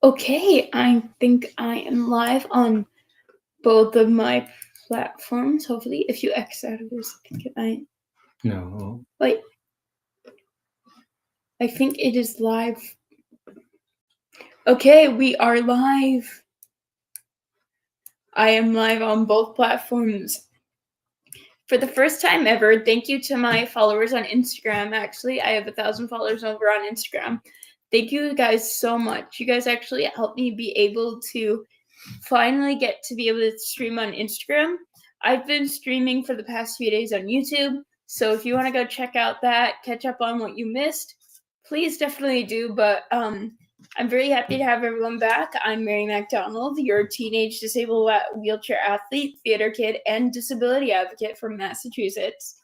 Okay, I think I am live on both of my platforms. Hopefully, if you X out of this, I think it might. No. Wait. I think it is live. Okay, we are live. I am live on both platforms. For the first time ever, thank you to my followers on Instagram. Actually, I have 1,000 followers over on Instagram. Thank you guys so much. You guys actually helped me be able to finally get to be able to stream on Instagram. I've been streaming for the past few days on YouTube, so if you want to go check out that, catch up on what you missed, please definitely do. But I'm very happy to have everyone back. I'm Mary MacDonald, your teenage disabled wheelchair athlete, theater kid, and disability advocate from Massachusetts.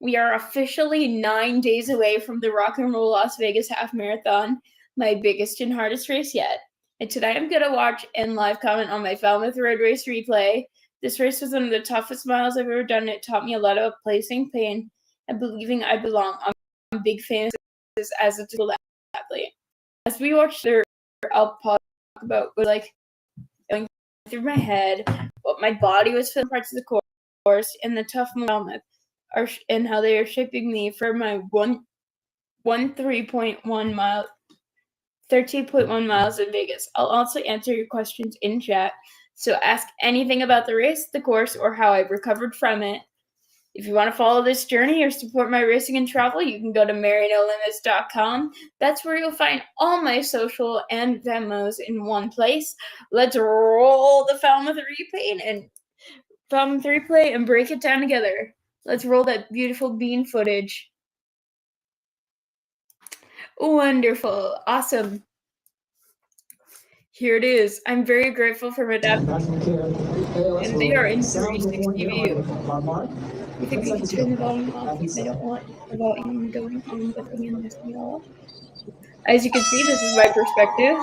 We are officially 9 days away from the Rock and Roll Las Vegas Half Marathon, my biggest and hardest race yet. And today I'm going to watch and live comment on my Falmouth Road Race replay. This race was one of the toughest miles I've ever done. It taught me a lot about placing pain and believing I belong. I'm a big fan of this as a disabled athlete. As we watch there, I'll talk about what going through my head, what my body was feeling parts of the course, and the tough moments and how they are shaping me for my 13.1 miles in Vegas. I'll also answer your questions in chat, so ask anything about the race, the course, or how I've recovered from it. If you want to follow this journey or support my racing and travel, you can go to marynolimits.com. That's where you'll find all my social and Venmos in one place. Let's roll the Falmouth replay and break it down together. Let's roll that beautiful bean footage. Wonderful. Awesome. Here it is. I'm very grateful for my dad. And they are in 360 view. I think we can turn the volume off if I don't want the volume going on, but again, this me off. As you can see, this is my perspective.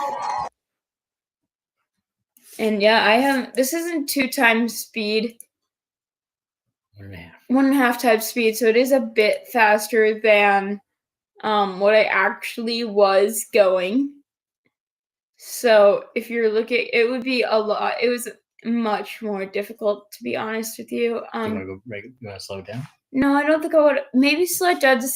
And yeah, this isn't 2 times speed. 1.5. 1.5 times speed, so it is a bit faster than what I actually was going. So if you're looking, it would be a lot. It was much more difficult, to be honest with you. You want to slow it down? No, I don't think I would. Maybe slow it down to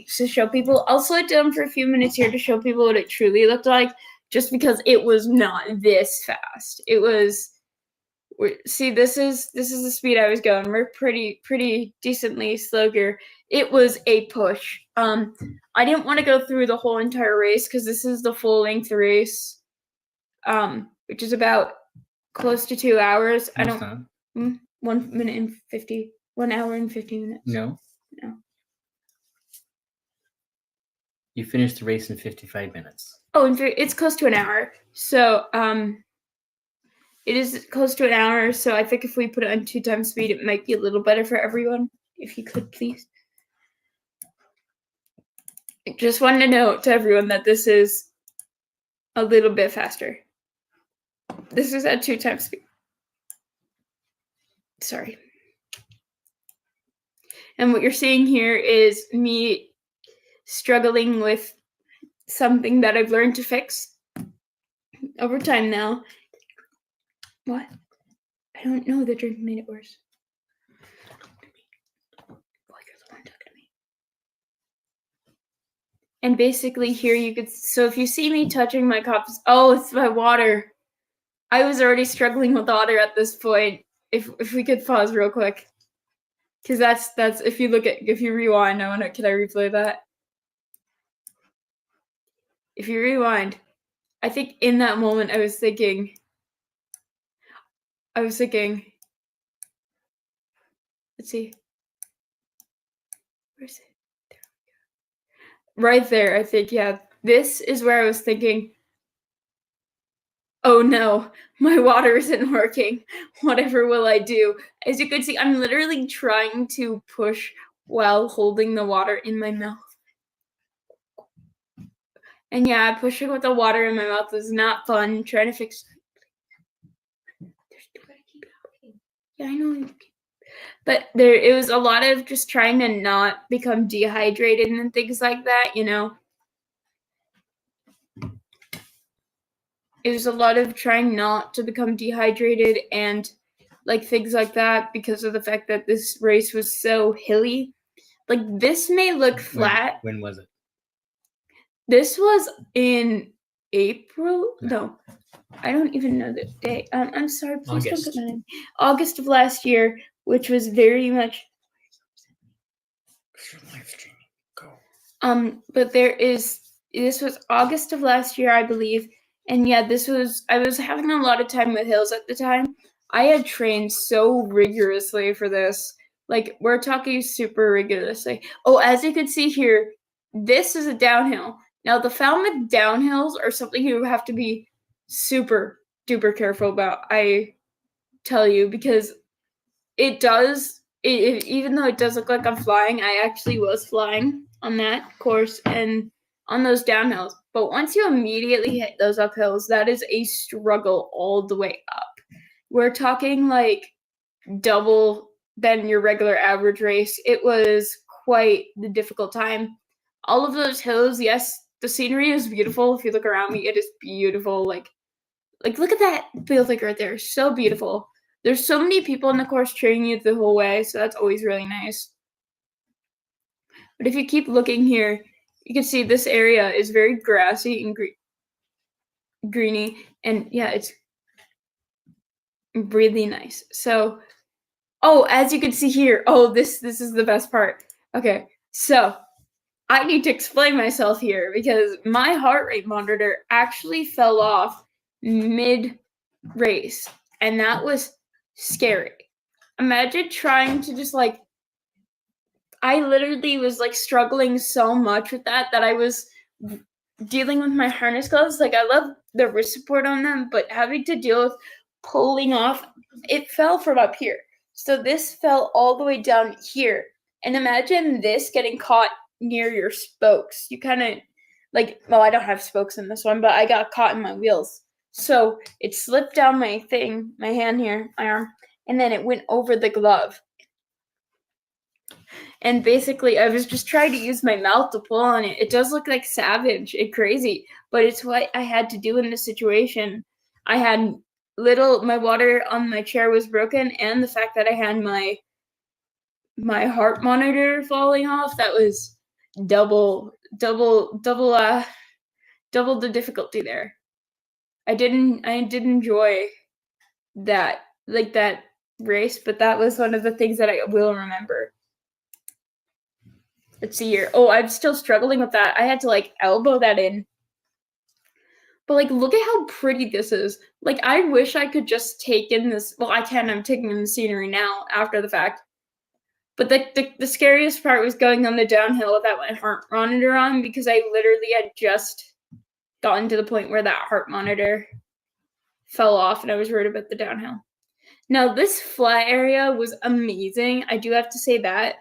show people. I'll slow it down for a few minutes here to show people what it truly looked like, just because it was not this fast. It was. See, this is the speed I was going. We're pretty decently slow here. It was a push. I didn't want to go through the whole entire race because this is the full length race, which is about close to 2 hours. I don't. 1 minute and 50. 1 hour and 50 minutes. No. You finished the race in 55 minutes. Oh, it's close to an hour. So, it is close to an hour. So I think if we put it on 2 times speed, it might be a little better for everyone. If you could, please. I just wanted to note to everyone that this is a little bit faster. This is at 2 times speed. Sorry. And what you're seeing here is me struggling with something that I've learned to fix over time now. What? I don't know. The drink made it worse. You're the one talking to me. And basically here you could, so if you see me touching my cups, oh, it's my water. I was already struggling with water at this point. If we could pause real quick. Because that's if you rewind, can I replay that? If you rewind, I think in that moment I was thinking, let's see. Where's it? There we go. Right there, I think, yeah. This is where I was thinking, oh no, my water isn't working. Whatever will I do? As you can see, I'm literally trying to push while holding the water in my mouth. And yeah, pushing with the water in my mouth was not fun. Trying to fix it. Yeah, I know. But it was a lot of just trying to not become dehydrated and things like that, it was a lot of trying not to become dehydrated and like things like that because of the fact that this race was so hilly. Like this may look flat. When was it? This was in April. No, I don't even know the date. I'm sorry. Please don't put that in. August of last year, which was very much. Live streaming. Go. But this was August of last year, I believe, and yeah, I was having a lot of time with hills at the time. I had trained so rigorously for this. Like we're talking super rigorously. Oh, as you can see here, this is a downhill. Now the Falmouth downhills are something you have to be super duper careful about. I tell you because it does. Even though it does look like I'm flying, I actually was flying on that course and on those downhills. But once you immediately hit those uphills, that is a struggle all the way up. We're talking like double than your regular average race. It was quite the difficult time. All of those hills, yes, the scenery is beautiful. If you look around me, it is beautiful. Like look at that building right there. So beautiful. There's so many people in the course cheering you the whole way, so that's always really nice. But if you keep looking here, you can see this area is very grassy and greeny, and yeah, it's really nice. So, oh, as you can see here, oh, this is the best part. Okay, so I need to explain myself here because my heart rate monitor actually fell off mid-race, and that was scary. Imagine trying to just like I literally was like struggling so much with that I was dealing with my harness gloves. Like I love the wrist support on them, but having to deal with pulling off, it fell from up here. So this fell all the way down here. And imagine this getting caught near your spokes. You kind of like, well, I don't have spokes in this one, but I got caught in my wheels. So it slipped down my thing, my hand here, my arm, and then it went over the glove. And basically, I was just trying to use my mouth to pull on it. It does look like savage and crazy, but it's what I had to do in this situation. I had my water on my chair was broken, and the fact that I had my heart monitor falling off, that was double the difficulty there. I did enjoy that race, but that was one of the things that I will remember. Let's see here. Oh, I'm still struggling with that. I had to like elbow that in. But like, look at how pretty this is. Like, I wish I could just take in this. Well, I can. I'm taking in the scenery now after the fact. But the scariest part was going on the downhill without my heart monitor on because I literally had just gotten to the point where that heart monitor fell off and I was worried about the downhill. Now, this flat area was amazing. I do have to say that.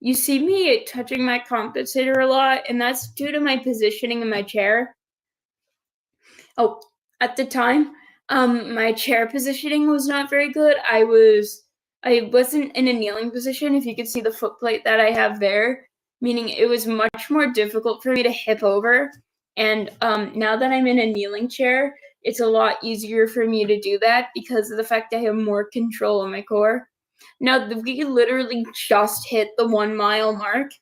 You see me touching my compensator a lot, and that's due to my positioning in my chair. Oh, at the time, my chair positioning was not very good. I wasn't in a kneeling position, if you could see the foot plate that I have there, meaning it was much more difficult for me to hip over. And now that I'm in a kneeling chair, it's a lot easier for me to do that because of the fact I have more control in my core. Now, we literally just hit the 1 mile mark.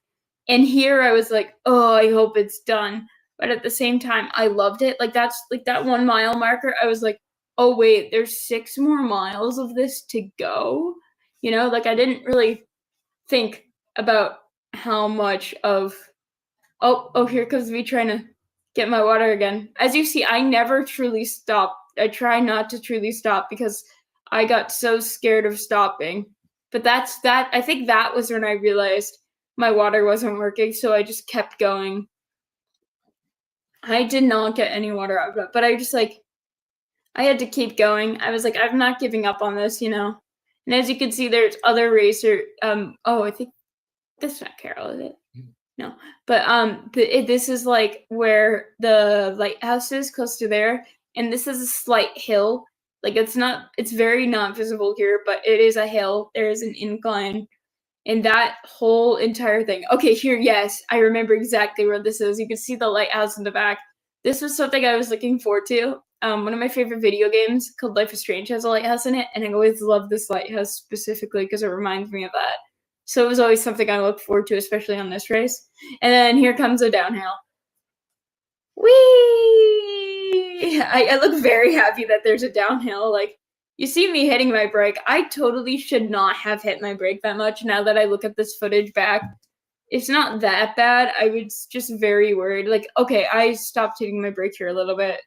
And here I was like, oh, I hope it's done. But at the same time, I loved it. Like, that's like that 1 mile marker. I was like, oh, wait, there's 6 more miles of this to go. You know, like I didn't really think about how much of, oh, here comes me trying to get my water again. As you see, I never truly stop. I try not to truly stop because I got so scared of stopping. But I think that was when I realized my water wasn't working, so I just kept going. I did not get any water out of it, but I had to keep going. I was like, I'm not giving up on this, you know. And as you can see, there's other racer. I think that's not Carol, is it? No, but this is like where the lighthouse is, close to there, and this is a slight hill. Like it's very not visible here, but it is a hill. There is an incline, and that whole entire thing. Okay, here, yes, I remember exactly where this is. You can see the lighthouse in the back. This was something I was looking forward to. one of my favorite video games called Life is Strange has a lighthouse in it, and I always love this lighthouse specifically because it reminds me of that. So it was always something I look forward to, especially on this race. And then here comes a downhill. Whee! I look very happy that there's a downhill. Like, you see me hitting my brake. I totally should not have hit my brake that much now that I look at this footage back. It's not that bad. I was just very worried. Like, okay, I stopped hitting my brake here a little bit.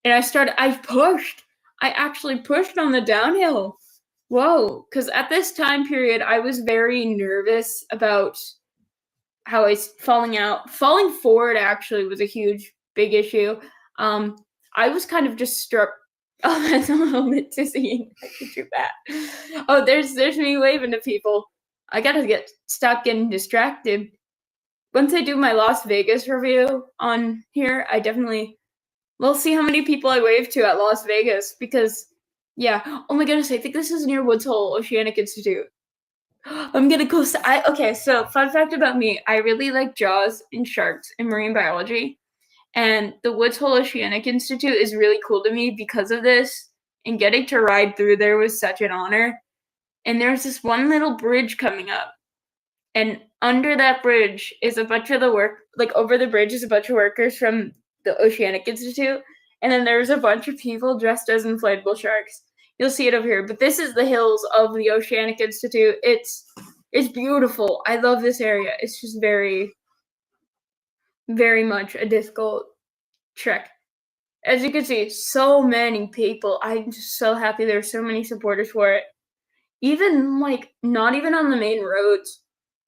And I pushed. I actually pushed on the downhill. Whoa. Because at this time period, I was very nervous about how I was falling out. Falling forward actually was a big issue. I was kind of just struck. Oh, that's a little bit dizzying. I could do that. Oh, there's me waving to people. I gotta stop getting distracted. Once I do my Las Vegas review on here, we'll see how many people I wave to at Las Vegas because, yeah. Oh my goodness, I think this is near Woods Hole Oceanic Institute. I'm gonna go. Okay, so fun fact about me: I really like jaws and sharks and marine biology, and the Woods Hole Oceanic Institute is really cool to me because of this. And getting to ride through there was such an honor. And there's this one little bridge coming up, and under that bridge is a bunch of over the bridge is a bunch of workers from the Oceanic Institute, and then there's a bunch of people dressed as inflatable sharks. You'll see it over here, but this is the hills of the Oceanic Institute. It's beautiful. I love this area. It's just very, very much a difficult trek. As you can see, so many people. I'm just so happy there are so many supporters for it. Even not even on the main roads.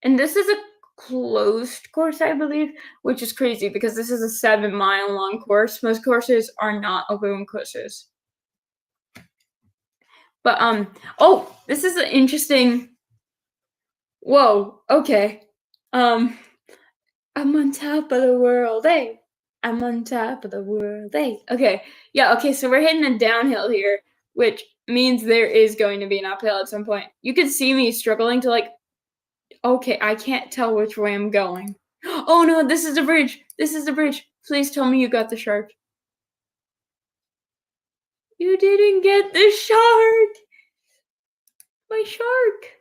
And this is a closed course, I believe, which is crazy because this is a 7-mile long course. Most courses are not open courses. But oh, this is an interesting. Whoa, okay. I'm on top of the world, hey. I'm on top of the world, hey. Okay, yeah, okay, so we're hitting a downhill here, which means there is going to be an uphill at some point. You can see me struggling to okay, I can't tell which way I'm going. Oh no, this is the bridge. This is the bridge. Please tell me you got the shark. You didn't get the shark. My shark.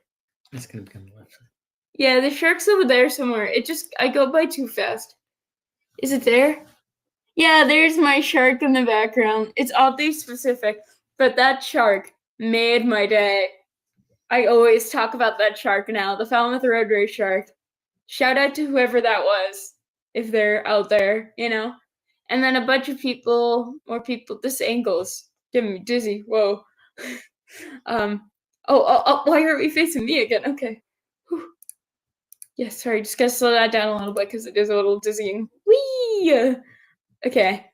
It's gonna become the left side. Yeah, the shark's over there somewhere. I go by too fast. Is it there? Yeah, there's my shark in the background. It's oddly specific, but that shark made my day. I always talk about that shark now, the Falmouth Road Race shark. Shout out to whoever that was, if they're out there, And then a bunch of more people. This angle's getting me dizzy. Whoa. Why are we facing me again? Okay. Whew. Yeah, sorry, just gotta slow that down a little bit because it is a little dizzying. Whee! Okay.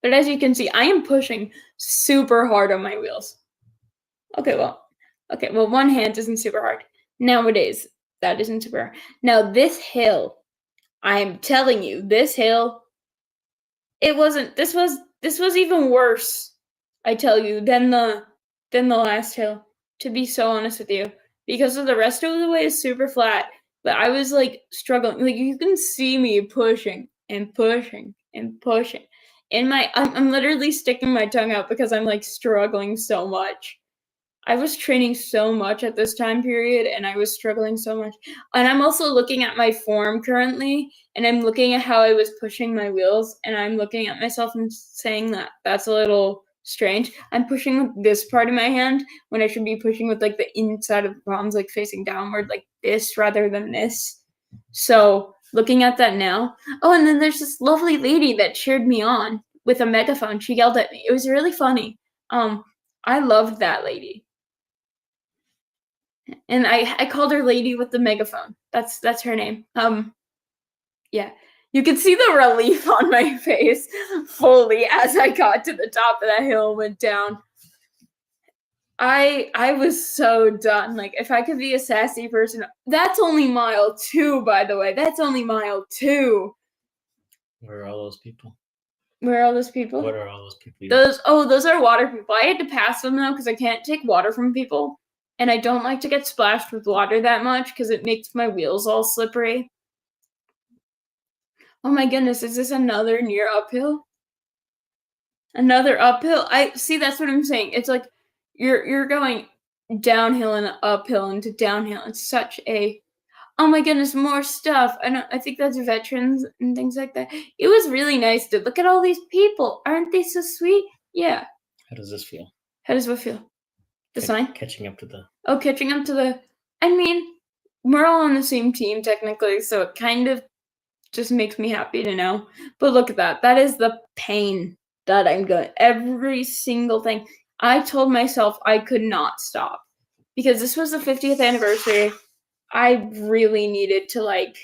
But as you can see, I am pushing super hard on my wheels. Okay, well, one hand isn't super hard. Nowadays, that isn't super hard. Now, this hill, I'm telling you, this hill, this was even worse, I tell you, than the last hill, to be so honest with you. Because of the rest of the way is super flat, but I was struggling. You can see me pushing and pushing and pushing. I'm literally sticking my tongue out because I'm struggling so much. I was training so much at this time period and I was struggling so much. And I'm also looking at my form currently and I'm looking at how I was pushing my wheels and I'm looking at myself and saying that that's a little strange. I'm pushing with this part of my hand when I should be pushing with the inside of the palms facing downward like this rather than this. So looking at that now. Oh, and then there's this lovely lady that cheered me on with a megaphone. She yelled at me. It was really funny. I loved that lady. And I called her Lady with the Megaphone. That's her name. Yeah. You could see the relief on my face fully as I got to the top of that hill and went down. I was so done. If I could be a sassy person. That's only mile 2, by the way. That's only mile 2. Where are all those people? Where are all those people? What are all those people? Those are water people. I had to pass them though because I can't take water from people. And I don't like to get splashed with water that much because it makes my wheels all slippery. Oh my goodness, is this another near uphill? Another uphill? I see, that's what I'm saying. It's like you're going downhill and uphill into downhill. It's such a oh my goodness, more stuff. I think that's veterans and things like that. It was really nice to look at all these people. Aren't they so sweet? Yeah. How does this feel? How does what feel? The sign? Catching up to the. Oh, catching up to the. I mean, we're all on the same team technically, so it kind of just makes me happy to know. But look at that. That is the pain that I'm going. Every single thing. I told myself I could not stop because this was the 50th anniversary. I really needed to like.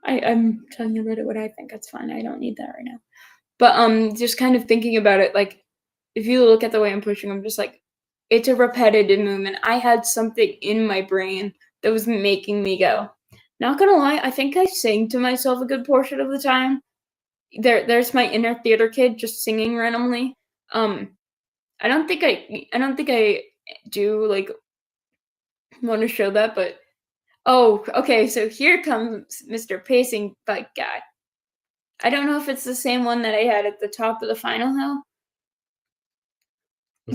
I'm telling you later what I think. That's fine. I don't need that right now. But just kind of thinking about it, like if you look at the way I'm pushing, I'm just like, it's a repetitive movement. I had something in my brain that was making me go. Not gonna lie, I think I sing to myself a good portion of the time. There's my inner theater kid just singing randomly. I don't think I do like want to show that, but oh, okay. So here comes Mr. Pacing Bike Guy. I don't know if it's the same one that I had at the top of the final hill.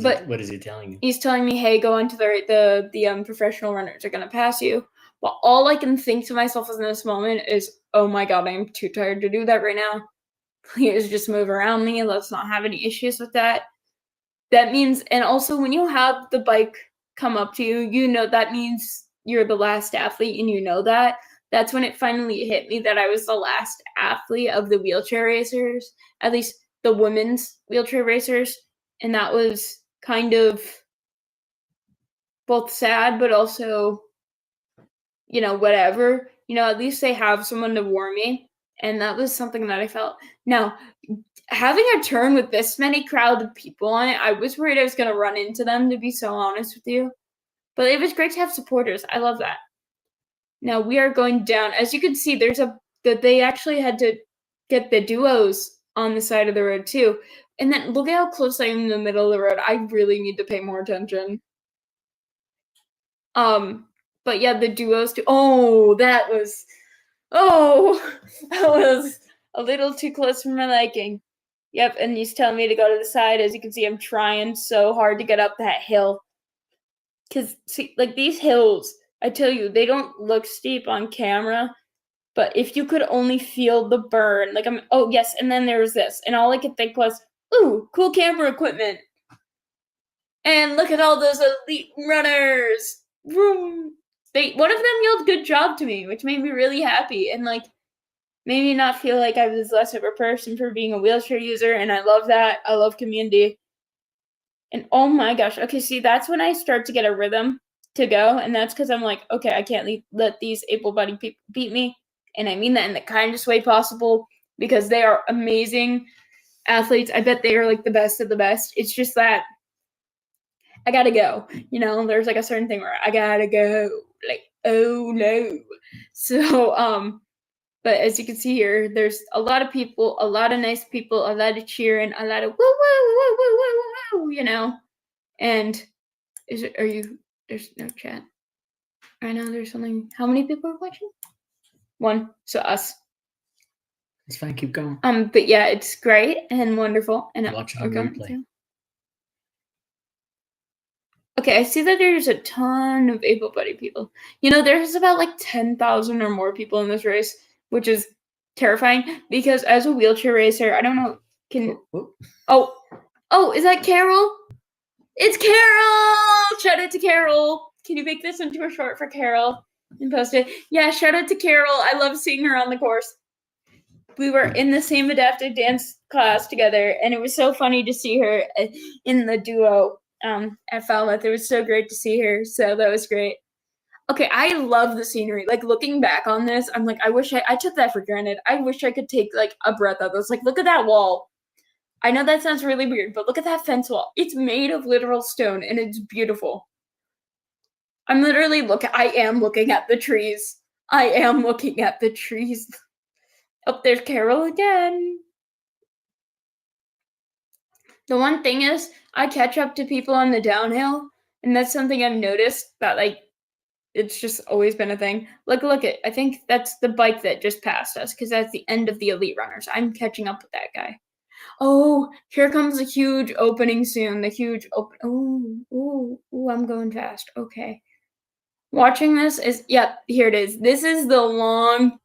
But what is he telling you? He's telling me, "Hey, go on to the professional runners are gonna pass you." But all I can think to myself in this moment is, "Oh my god, I'm too tired to do that right now. Please just move around me. Let's not have any issues with that." That means, and also when you have the bike come up to you, you know that means you're the last athlete, and you know that. That's when it finally hit me that I was the last athlete of the wheelchair racers, at least the women's wheelchair racers. And that was kind of both sad, but also, whatever. At least they have someone to warn me. And that was something that I felt. Now, having a turn with this many crowded people on it, I was worried I was going to run into them, to be so honest with you. But it was great to have supporters. I love that. Now, we are going down. As you can see, they actually had to get the duos on the side of the road, too. And then look at how close I am in the middle of the road. I really need to pay more attention. But yeah, the duos too. That was a little too close for my liking. Yep, and he's telling me to go to the side. As you can see, I'm trying so hard to get up that hill. Cause see, like these hills, I tell you, they don't look steep on camera. But if you could only feel the burn, like oh yes, and then there was this, and all I could think was, ooh, cool camera equipment. And look at all those elite runners. Vroom. One of them yelled "good job" to me, which made me really happy and like made me not feel like I was less of a person for being a wheelchair user. And I love that. I love community. And oh my gosh, okay, see, that's when I start to get a rhythm to go, and that's because I'm like, okay, I can't let these able-bodied people beat me, and I mean that in the kindest way possible because they are amazing athletes. I bet they are like the best of the best. It's just that I gotta go. There's like a certain thing where I gotta go. Like, oh no. So, but as you can see here, there's a lot of people, a lot of nice people, a lot of cheering, a lot of woo woo woo woo woo woo, And there's no chat. Right now there's something. How many people are watching? 1. So us. It's fine, keep going. But yeah, it's great and wonderful. And watching the replay. Okay, I see that there's a ton of able-bodied people. There's about like 10,000 or more people in this race, which is terrifying because as a wheelchair racer, I don't know, Oh, is that Carol? It's Carol! Shout out to Carol. Can you make this into a short for Carol and post it? Yeah, shout out to Carol. I love seeing her on the course. We were in the same adaptive dance class together, and it was so funny to see her in the duo at Falmouth. It was so great to see her, so that was great. Okay, I love the scenery. Like, looking back on this, I'm like, I wish I took that for granted. I wish I could take, like, a breath of this. Like, look at that wall. I know that sounds really weird, but look at that fence wall. It's made of literal stone, and it's beautiful. I'm literally I am looking at the trees. I am looking at the trees. Oh, there's Carol again. The one thing is, I catch up to people on the downhill, and that's something I've noticed that, like, it's just always been a thing. Look at, I think that's the bike that just passed us because that's the end of the elite runners. I'm catching up with that guy. Oh, here comes a huge opening soon. The huge open. Oh, I'm going fast. Okay. Watching this is, yep, here it is. This is the long,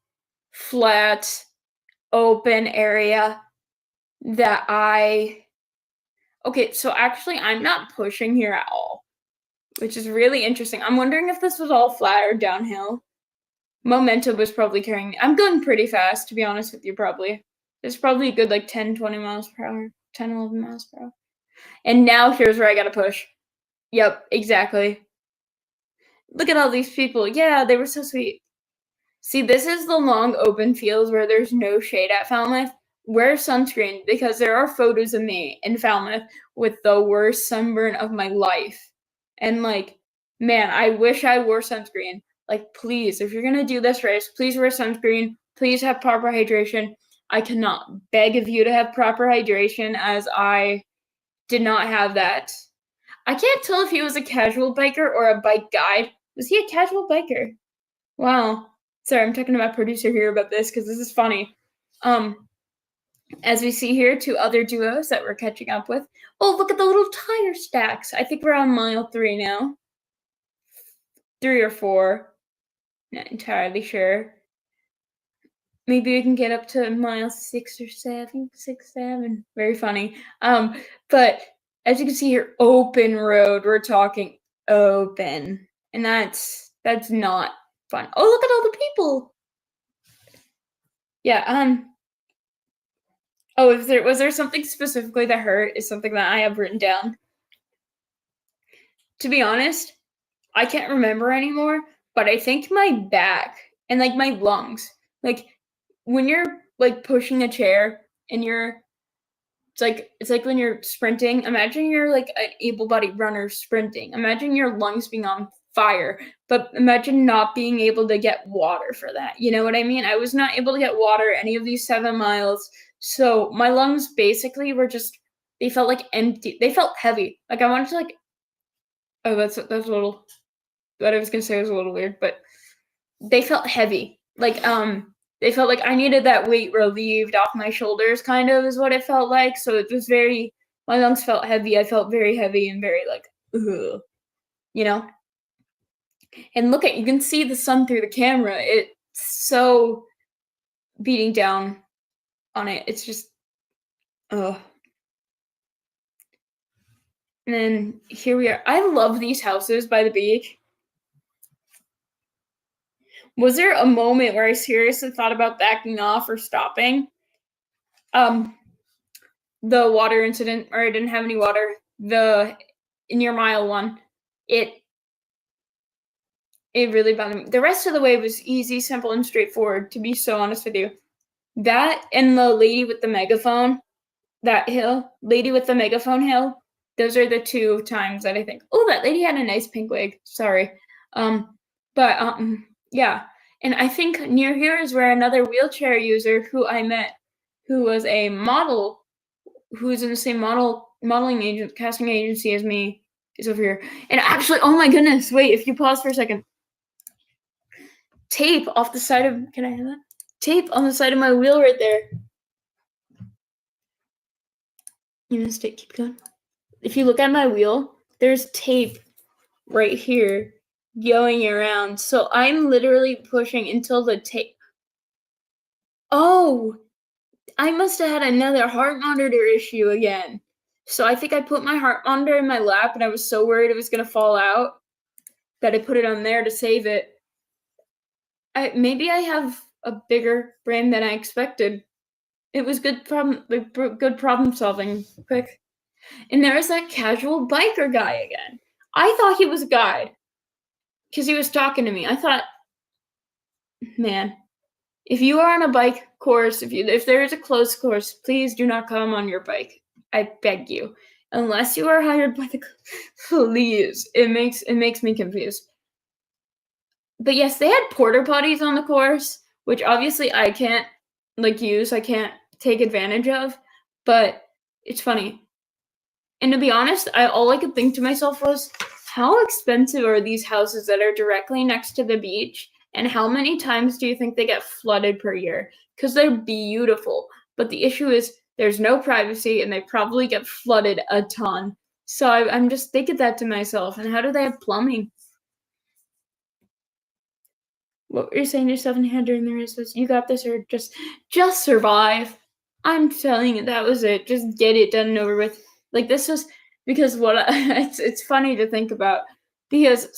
flat, open area that okay, so actually I'm not pushing here at all, which is really interesting. I'm wondering if this was all flat or downhill. Momentum was probably carrying me. I'm going pretty fast, to be honest with you, probably. It's probably a good, like, 10, 20 miles per hour, 10, 11 miles per hour. And now here's where I gotta push. Yep, exactly. Look at all these people. Yeah, they were so sweet. See, this is the long open fields where there's no shade at Falmouth. Wear sunscreen because there are photos of me in Falmouth with the worst sunburn of my life. And, like, man, I wish I wore sunscreen. Like, please, if you're gonna do this race, please wear sunscreen. Please have proper hydration. I cannot beg of you to have proper hydration as I did not have that. I can't tell if he was a casual biker or a bike guide. Was he a casual biker? Wow. Sorry, I'm talking to my producer here about this because this is funny. As we see here, 2 other duos that we're catching up with. Oh, look at the little tire stacks. I think we're on mile 3 now. 3 or 4. Not entirely sure. Maybe we can get up to mile 6 or 7. 6, 7. Very funny. But as you can see here, open road. We're talking open. And that's not fun. Oh, look at all the people. Yeah, oh, was there something specifically that hurt is something that I have written down. To be honest, I can't remember anymore, but I think my back and, like, my lungs, like, when you're, like, pushing a chair and it's like when you're sprinting, imagine you're, like, an able-bodied runner sprinting. Imagine your lungs being on fire, but imagine not being able to get water for that. You know what I mean? I was not able to get water any of these 7 miles. So my lungs basically were just, they felt like empty. They felt heavy. Like I wanted to, like, oh, that's a little, what I was gonna say was a little weird, but they felt heavy. Like, they felt like I needed that weight relieved off my shoulders, kind of, is what it felt like. So it was my lungs felt heavy. I felt very heavy and very, like, ugh, you know? And look you can see the sun through the camera. It's so beating down on it. It's just, ugh. And then here we are. I love these houses by the beach. Was there a moment where I seriously thought about backing off or stopping? The water incident, or I didn't have any water, near mile 1, it really bothered me. The rest of the way was easy, simple, and straightforward, to be so honest with you. That and the lady with the megaphone, that hill, lady with the megaphone hill, those are the 2 times that I think, oh, that lady had a nice pink wig. Sorry. Yeah. And I think near here is where another wheelchair user who I met, who was a model, who's in the same casting agency as me, is over here. And actually, oh my goodness, wait, if you pause for a second. Tape off the side of, can I have that? Tape on the side of my wheel right there. You know, keep going. If you look at my wheel, there's tape right here going around. So I'm literally pushing until the tape. Oh, I must have had another heart monitor issue again. So I think I put my heart monitor in my lap and I was so worried it was going to fall out that I put it on there to save it. Maybe I have a bigger brain than I expected. It was good problem solving. Quick. And there was that casual biker guy again. I thought he was a guide because he was talking to me. I thought, man, if you are on a bike course, if there is a closed course, please do not come on your bike. I beg you. Unless you are hired by the police. It makes me confused. But yes, they had porta potties on the course, which obviously I can't use. I can't take advantage of. But it's funny. And to be honest, all I could think to myself was, how expensive are these houses that are directly next to the beach? And how many times do you think they get flooded per year? Because they're beautiful. But the issue is there's no privacy and they probably get flooded a ton. So I'm just thinking that to myself. And how do they have plumbing? What were you saying to yourself in your head during the race was, you got this, or just survive? I'm telling you, that was it. Just get it done and over with. Like, this was because it's funny to think about, because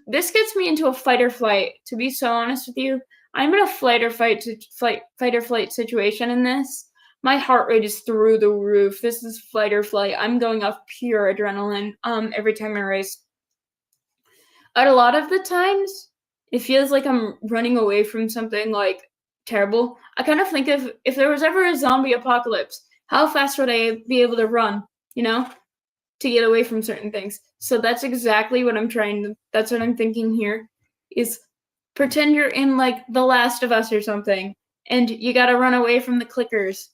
this gets me into a fight or flight. To be so honest with you, I'm in a fight or flight situation in this. My heart rate is through the roof. This is fight or flight. I'm going off pure adrenaline every time I race. But a lot of the times, it feels like I'm running away from something like terrible. I kind of think if there was ever a zombie apocalypse, how fast would I be able to run, to get away from certain things? So that's exactly what that's what I'm thinking here, is pretend you're in like The Last of Us or something, and you gotta run away from the clickers.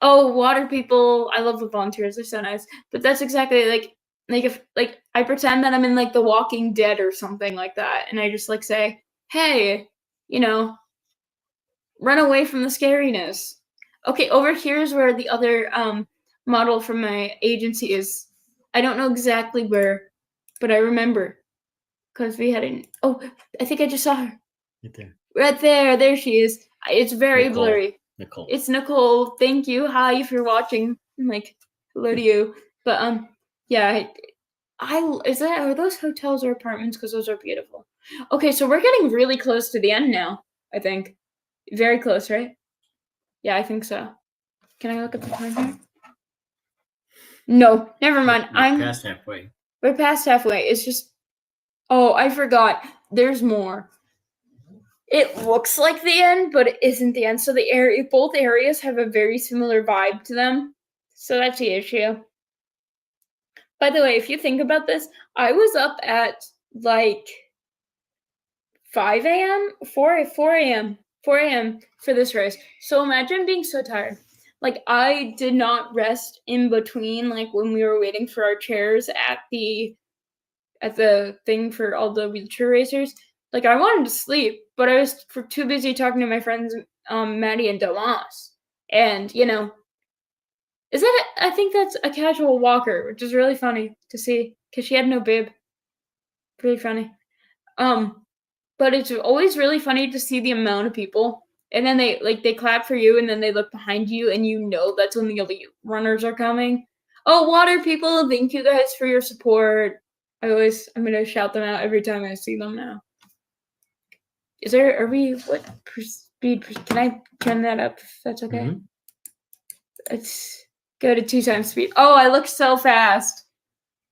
Oh, water people, I love the volunteers, they're so nice. But that's exactly like if I pretend that I'm in like The Walking Dead or something like that, and I just like say, hey, run away from the scariness. Okay, over here is where the other model from my agency is. I don't know exactly where, but I remember because we had I think I just saw her. Right there. Right there she is. It's very blurry. Nicole. It's Nicole. Thank you. Hi, if you're watching. I'm like, hello to you. But yeah, are those hotels or apartments? Because those are beautiful. Okay, so we're getting really close to the end now, I think. Very close, right? Yeah, I think so. Can I look at the time here? No, never mind. We're past halfway. We're past halfway. It's just, oh, I forgot. There's more. It looks like the end, but it isn't the end. So both areas have a very similar vibe to them. So that's the issue. By the way, if you think about this, I was up at like 5 a.m., 4 a.m. for this race. So imagine being so tired. Like, I did not rest in between, like when we were waiting for our chairs at the thing for all the wheelchair racers. Like, I wanted to sleep, but I was too busy talking to my friends, Maddie and Domas. And, I think that's a casual walker, which is really funny to see, because she had no bib. Really funny. But it's always really funny to see the amount of people. And then they clap for you, and then they look behind you, and that's when the elite runners are coming. Oh, water people, thank you guys for your support. I'm going to shout them out every time I see them now. What speed, can I turn that up if that's okay? Mm-hmm. Let's go to 2 times speed. Oh, I look so fast.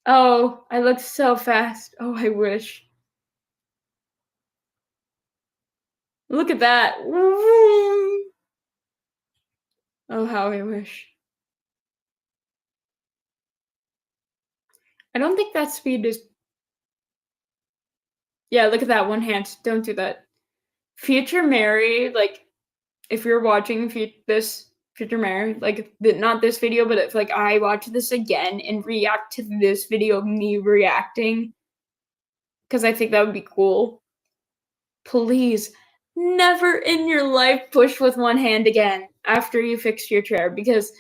Oh, I look so fast. Oh, I wish. Look at that. Oh, how I wish. I don't think that speed is... Yeah, look at that, one hand. Don't do that. Future Mary, like, if you're watching this Future Mary, like, not this video, but if, like, I watch this again and react to this video of me reacting, because I think that would be cool, please, never in your life push with one hand again after you fix your chair, because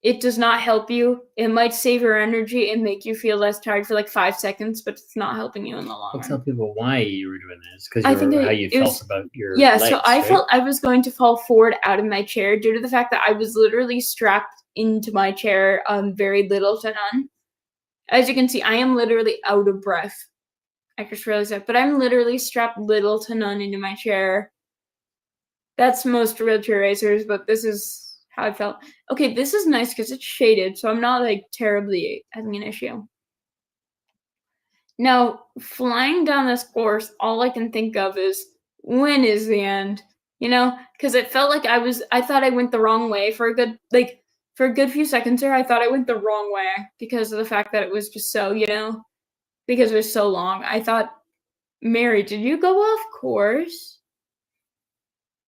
it does not help you. It might save your energy and make you feel less tired for like 5 seconds, but it's not helping you in the long run. Tell people why you were doing this, because how you felt about your legs, so I felt I was going to fall forward out of my chair due to the fact that I was literally strapped into my chair very little to none. As you can see, I am literally out of breath. I just realized that, but I'm literally strapped little to none into my chair. That's most wheelchair racers, but this is how I felt. Okay, this is nice because it's shaded, so I'm not like terribly having an issue. Now, flying down this course, all I can think of is, when is the end? Because it felt like I thought I went the wrong way for a good few seconds there. I thought I went the wrong way because of the fact that it was just so, because it was so long. I thought, Mary, did you go off course?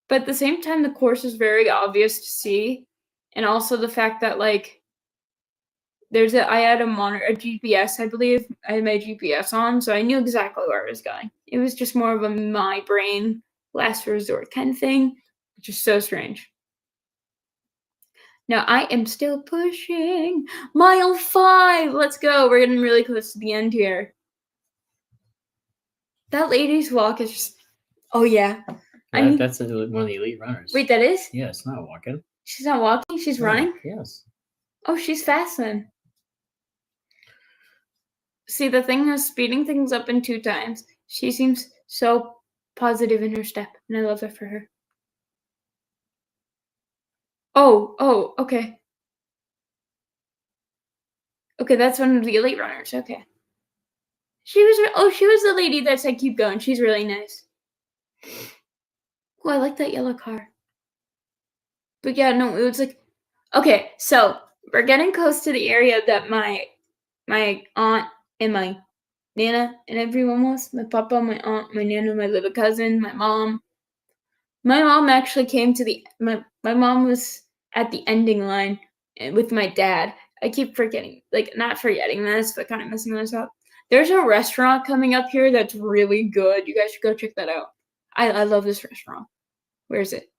But at the same time, the course is very obvious to see. And also the fact that, like, I had a monitor, a GPS, I believe. I had my GPS on, so I knew exactly where I was going. It was just more of a my brain, last resort kind of thing, which is so strange. Now I am still pushing. Mile 5. Let's go. We're getting really close to the end here. That lady's walk is just. Oh yeah. That's one of the elite runners. Wait, that is? Yeah, it's not walking. She's not walking. She's running. Yes. Oh, she's fast then. See, the thing is, speeding things up in 2 times. She seems so positive in her step, and I love that for her. Oh, okay. Okay, that's one of the elite runners. Okay. She was the lady that said keep going. She's really nice. Oh, I like that yellow car. But yeah, no, it was like, okay, so we're getting close to the area that my aunt and my Nana and everyone was. My papa, my aunt, my Nana, my little cousin, my mom. My mom actually came to my mom was at the ending line with my dad. I keep forgetting, not forgetting this, but kind of messing this up. There's a restaurant coming up here that's really good. You guys should go check that out. I love this restaurant. Where is it?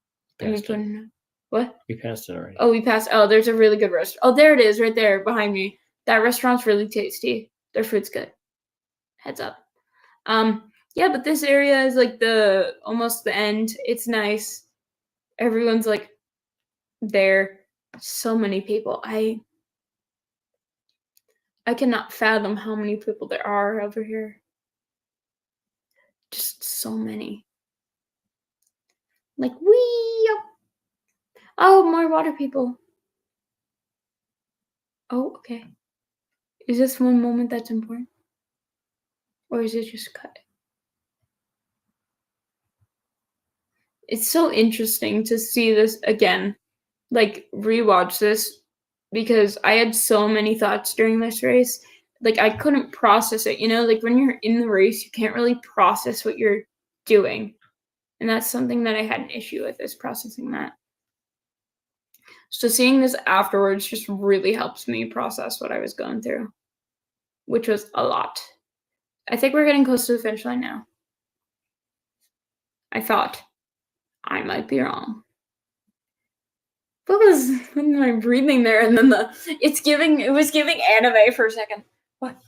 What? We passed it already. Oh, we passed. Oh, there's a really good restaurant. Oh, there it is, right there behind me. That restaurant's really tasty. Their food's good. Heads up. Yeah, but this area is like almost the end. It's nice. Everyone's like there. So many people. I cannot fathom how many people there are over here. Just so many. Like, wee! Oh, more water people. Oh, okay. Is this one moment that's important? Or is it just cut? It's so interesting to see this again, rewatch this, because I had so many thoughts during this race. I couldn't process it, when you're in the race, you can't really process what you're doing. And that's something that I had an issue with, is processing that. So seeing this afterwards just really helps me process what I was going through, which was a lot. I think we're getting close to the finish line now. I thought. I might be wrong. What was my breathing there? And then it was giving anime for a second. What?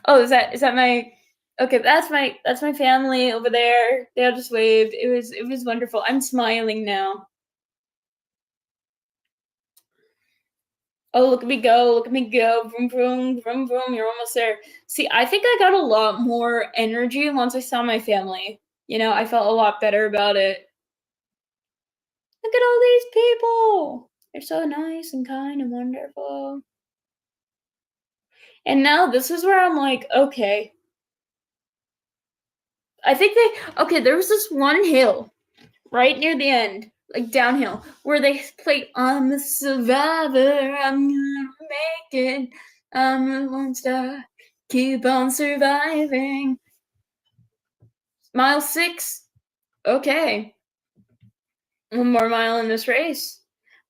Oh, is that my, okay, that's my family over there. They all just waved. It was wonderful. I'm smiling now. Oh, look at me go. Vroom, vroom, vroom, vroom. You're almost there. See, I think I got a lot more energy once I saw my family. I felt a lot better about it. Look at all these people. They're so nice and kind and wonderful. And now this is where I'm like, okay. I think there was this one hill right near the end, downhill, where they played I'm a survivor, I'm gonna make it, I'm a monster, keep on surviving. Mile 6, okay. One more mile in this race.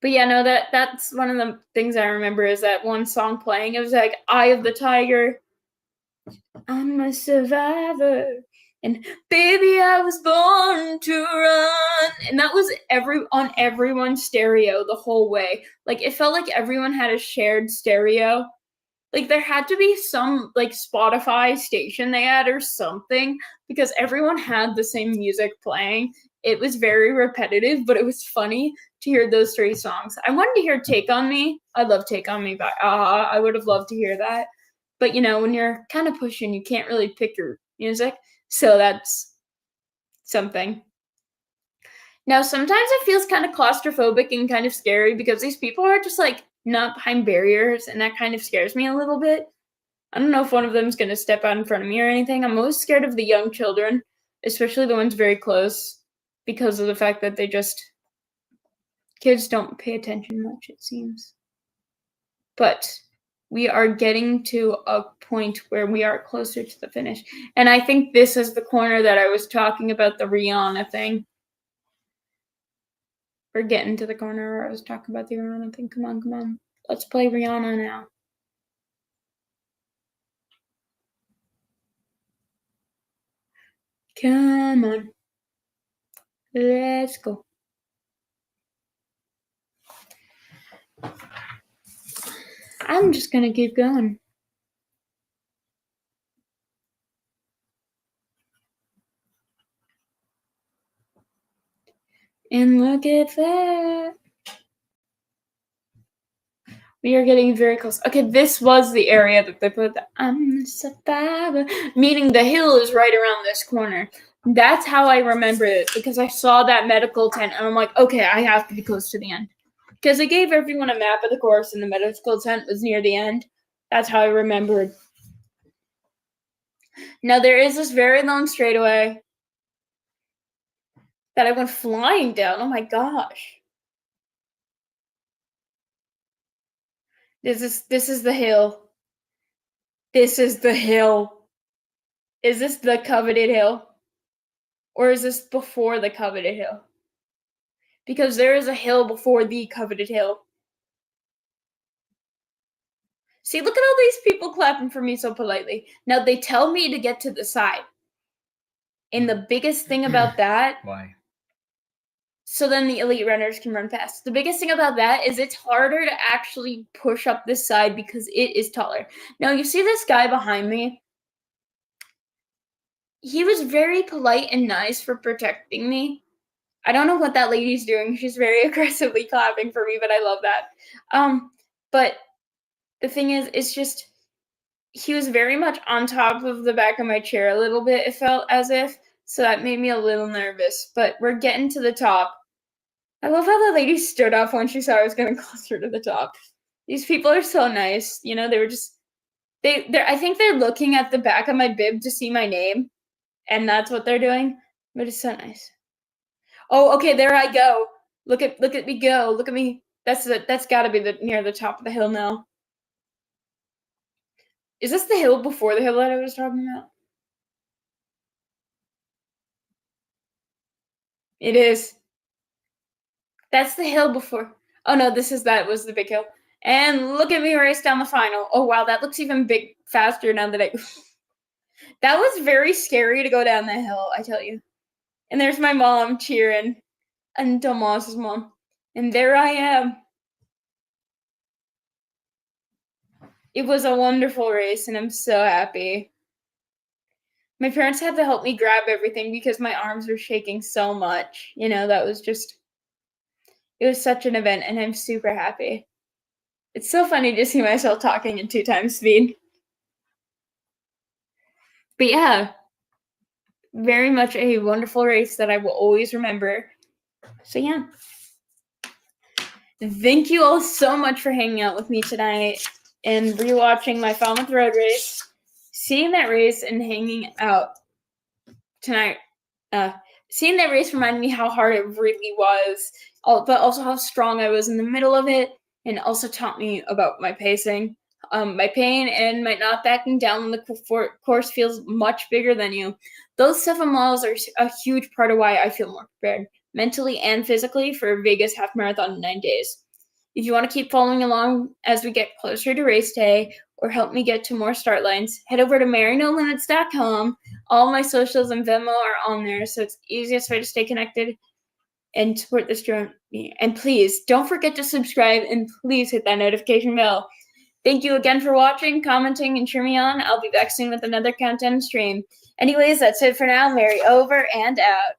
But yeah, no, that's one of the things I remember is that one song playing. It was like Eye of the Tiger. I'm a survivor. And baby, I was born to run. And that was on everyone's stereo the whole way. It felt like everyone had a shared stereo. There had to be some Spotify station they had or something, because everyone had the same music playing. It was very repetitive, but it was funny to hear those 3 songs. I wanted to hear Take On Me. I love Take On Me by a-ha. I would have loved to hear that. But when you're kind of pushing, you can't really pick your music. So that's something. Now, sometimes it feels kind of claustrophobic and kind of scary because these people are just not behind barriers, and that kind of scares me a little bit. I don't know if one of them is going to step out in front of me or anything. I'm most scared of the young children, especially the ones very close, because of the fact that kids don't pay attention much, it seems. But we are getting to a point where we are closer to the finish. And I think this is the corner that I was talking about, the Rihanna thing. We're getting to the corner where I was talking about the Rihanna thing. Come on. Let's play Rihanna now. Come on. Let's go. I'm just gonna keep going. And look at that. We are getting very close. Okay, this was the area that they put the I'm the survivor, meaning the hill is right around this corner. That's how I remember it, because I saw that medical tent and I'm like, okay, I have to be close to the end. Because I gave everyone a map of the course and the medical tent was near the end. That's how I remembered. Now there is this very long straightaway that I went flying down. Oh my gosh. This is the hill. This is the hill. Is this the coveted hill? Or is this before the coveted hill? Because there is a hill before the coveted hill. See, look at all these people clapping for me so politely. Now, they tell me to get to the side. And the biggest thing about that... Why? So then the elite runners can run fast. The biggest thing about that is it's harder to actually push up this side because it is taller. Now, you see this guy behind me? He was very polite and nice for protecting me. I don't know what that lady's doing. She's very aggressively clapping for me, but I love that. But the thing is, it's just, he was very much on top of the back of my chair a little bit, it felt as if, so that made me a little nervous. But we're getting to the top. I love how the lady stood up when she saw I was getting closer to the top. These people are so nice. You know, they were just, I think they're looking at the back of my bib to see my name, and that's what they're doing, but it's so nice. Oh, okay, there I go. Look at me go. Look at me. That's got to be near the top of the hill now. Is this the hill before the hill that I was talking about? It is. That's the hill before. Oh no, that was the big hill. And look at me race down the final. Oh wow, that looks even faster now that That was very scary to go down that hill, I tell you. And there's my mom cheering. And Tomas's mom. And there I am. It was a wonderful race, and I'm so happy. My parents had to help me grab everything because my arms were shaking so much. You know, that was just, it was such an event, and I'm super happy. It's so funny to see myself talking in 2 times speed. But yeah, very much a wonderful race that I will always remember. So yeah. Thank you all so much for hanging out with me tonight and rewatching my Falmouth Road Race. Seeing that race and hanging out tonight, seeing that race reminded me how hard it really was, but also how strong I was in the middle of it, and also taught me about my pacing, my pain, and my not backing down when the course feels much bigger than you. Those 7 miles are a huge part of why I feel more prepared, mentally and physically, for Vegas half marathon in 9 days. If you want to keep following along as we get closer to race day, or help me get to more start lines, head over to marynolimits.com. All my socials and Venmo are on there, so it's the easiest way to stay connected and support this journey. And please, don't forget to subscribe, and please hit that notification bell. Thank you again for watching, commenting, and cheering me on. I'll be back soon with another countdown stream. Anyways, that's it for now. Mary over and out.